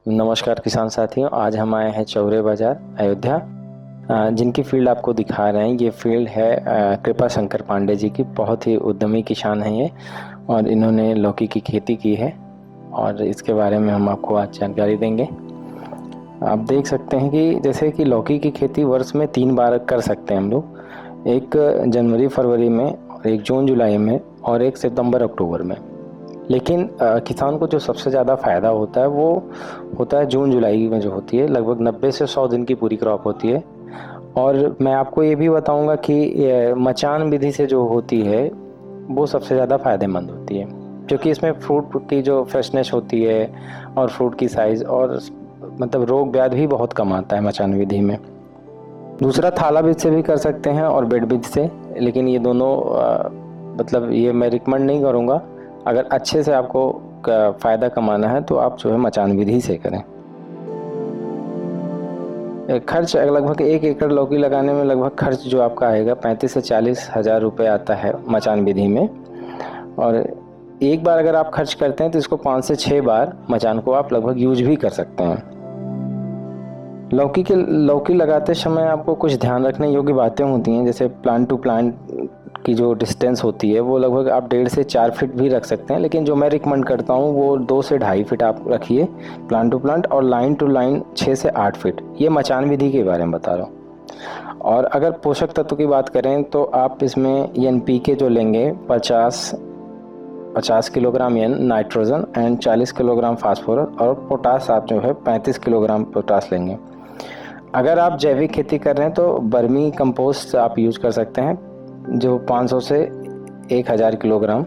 नमस्कार किसान साथियों, आज हम आए हैं चौरे बाजार अयोध्या। जिनकी फील्ड आपको दिखा रहे हैं, ये फील्ड है कृपा शंकर पांडे जी की। बहुत ही उद्यमी किसान हैं ये, और इन्होंने लौकी की खेती की है और इसके बारे में हम आपको आज जानकारी देंगे। आप देख सकते हैं कि जैसे कि लौकी की खेती वर्ष में 3 बार कर सकते हैं हम लोग, एक जनवरी फरवरी में, और एक जून जुलाई में, और एक सितंबर अक्टूबर में। लेकिन किसान को जो सबसे ज़्यादा फ़ायदा होता है वो होता है जून जुलाई में, जो होती है लगभग 90 से 100 दिन की पूरी क्रॉप होती है। और मैं आपको ये भी बताऊंगा कि मचान विधि से जो होती है वो सबसे ज़्यादा फ़ायदेमंद होती है, क्योंकि इसमें फ्रूट की जो फ्रेशनेस होती है और फ्रूट की साइज़ और मतलब रोग व्याधि भी बहुत कम आता है मचान विधि में। दूसरा थाला विधि से भी कर सकते हैं और बेड विधि से, लेकिन ये दोनों मतलब ये मैं रिकमेंड नहीं करूँगा। अगर अच्छे से आपको फ़ायदा कमाना है तो आप जो है मचान विधि से करें। खर्च लगभग 1 एकड़ लौकी लगाने में लगभग खर्च जो आपका आएगा 35 से 40 हज़ार रुपये आता है मचान विधि में। और एक बार अगर आप खर्च करते हैं तो इसको 5 से 6 बार मचान को आप लगभग यूज भी कर सकते हैं। लौकी लगाते समय आपको कुछ ध्यान रखने योग्य बातें होती हैं, जैसे प्लांट टू प्लांट की जो डिस्टेंस होती है वो लगभग आप 1.5 से 4 फीट भी रख सकते हैं, लेकिन जो मैं रिकमेंड करता हूँ वो 2 से 2.5 फीट आप रखिए प्लांट टू प्लांट, और लाइन टू लाइन 6 से 8 फीट। ये मचान विधि के बारे में बता रहा हूँ। और अगर पोषक तत्व की बात करें तो आप इसमें NPK जो लेंगे 50 kilogram nitrogen and 40 kilogram phosphorus, और पोटास आप जो है 35 किलोग्राम पोटास लेंगे। अगर आप जैविक खेती कर रहे हैं तो बर्मी कंपोस्ट आप यूज़ कर सकते हैं, जो 500 से 1000 किलोग्राम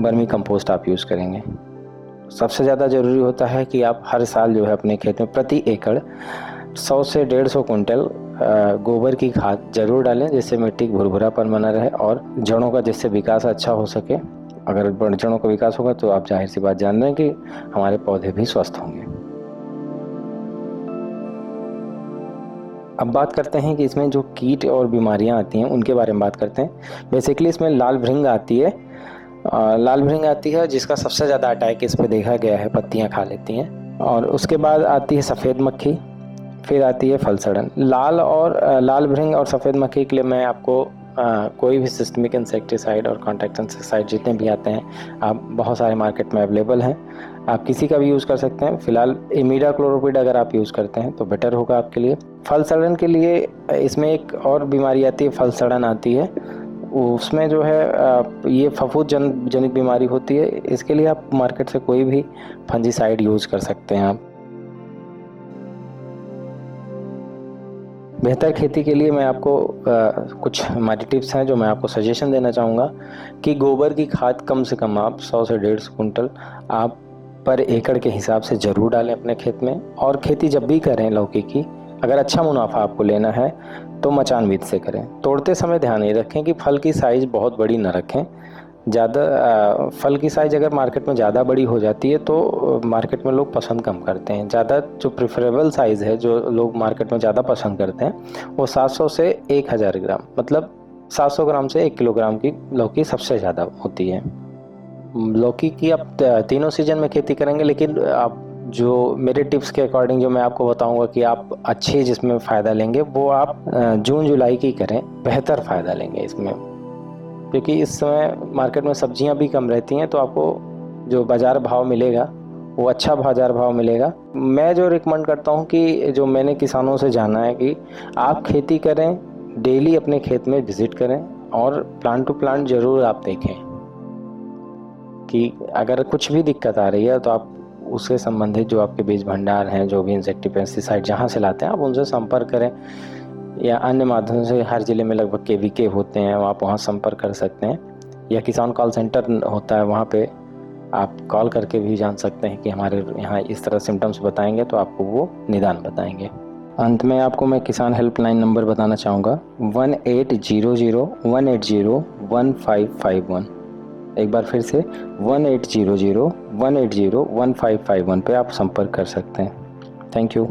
बर्मी कंपोस्ट आप यूज़ करेंगे। सबसे ज़्यादा ज़रूरी होता है कि आप हर साल जो है अपने खेत में प्रति एकड़ 100 से 150 कुंटल गोबर की खाद जरूर डालें, जिससे मिट्टी भुरभुरापन बना रहे और जड़ों का जिससे विकास अच्छा हो सके। अगर जड़ों का विकास होगा तो आप जाहिर सी बात जान रहे हैं कि हमारे पौधे भी स्वस्थ होंगे। अब बात करते हैं कि इसमें जो कीट और बीमारियां आती हैं उनके बारे में बात करते हैं। बेसिकली इसमें लाल भृंग आती है, जिसका सबसे ज़्यादा अटैक इस पे देखा गया है, पत्तियां खा लेती हैं। और उसके बाद आती है सफ़ेद मक्खी, फिर आती है फल सड़न। लाल भृंग और सफ़ेद मक्खी के लिए मैं आपको कोई भी सिस्टमिक इंसेक्टिसाइड और कॉन्टैक्ट इंसेक्टिसाइड जितने भी आते हैं आप बहुत सारे मार्केट में अवेलेबल हैं, आप किसी का भी यूज़ कर सकते हैं। फिलहाल इमिडाक्लोप्रिड अगर आप यूज़ करते हैं तो बेटर होगा आपके लिए। फल सड़न के लिए इसमें एक और बीमारी आती है, फल सड़न आती है। उसमें जो है ये फफूंद जनित बीमारी होती है। इसके लिए आप मार्केट से कोई भी फंजीसाइड यूज़ कर सकते हैं आप। बेहतर खेती के लिए मैं आपको कुछ हमारी टिप्स हैं जो मैं आपको सजेशन देना चाहूँगा कि गोबर की खाद कम से कम आप 100 से 150 कुंटल आप पर एकड़ के हिसाब से ज़रूर डालें अपने खेत में। और खेती जब भी करें लौकी की, अगर अच्छा मुनाफा आपको लेना है तो मचान विधि से करें। तोड़ते समय ध्यान ये रखें कि फल की साइज़ बहुत बड़ी ना रखें। ज़्यादा फल की साइज़ अगर मार्केट में ज़्यादा बड़ी हो जाती है तो मार्केट में लोग पसंद कम करते हैं। ज़्यादा जो प्रेफरेबल साइज़ है जो लोग मार्केट में ज़्यादा पसंद करते हैं वो 700 से 1000 ग्राम, मतलब 700 ग्राम से 1 किलोग्राम की लौकी सबसे ज़्यादा होती है। लौकी की आप तीनों सीजन में खेती करेंगे, लेकिन आप जो मेरे टिप्स के अकॉर्डिंग जो मैं आपको बताऊंगा कि आप अच्छे जिसमें फ़ायदा लेंगे वो आप जून जुलाई की करें, बेहतर फ़ायदा लेंगे इसमें। क्योंकि इस समय मार्केट में सब्जियां भी कम रहती हैं, तो आपको जो बाज़ार भाव मिलेगा वो अच्छा बाज़ार भाव मिलेगा। मैं जो रिकमेंड करता हूं कि जो मैंने किसानों से जाना है कि आप खेती करें, डेली अपने खेत में विज़िट करें और प्लांट टू प्लांट ज़रूर आप देखें कि अगर कुछ भी दिक्कत आ रही है तो आप उससे संबंधित जो आपके बीज भंडार हैं, जो भी इंसेक्टिव पेस्टिसाइड जहाँ से लाते हैं आप उनसे संपर्क करें, या अन्य माध्यम से हर ज़िले में लगभग KVK होते हैं, आप वहाँ संपर्क कर सकते हैं, या किसान कॉल सेंटर होता है वहाँ पे आप कॉल करके भी जान सकते हैं कि हमारे यहाँ इस तरह सिम्टम्स बताएंगे तो आपको वो निदान बताएंगे। अंत में आपको मैं किसान हेल्पलाइन नंबर बताना चाहूँगा 1800-180-1551। एक बार फिर से 1800-180-1551 पे आप संपर्क कर सकते हैं। Thank you.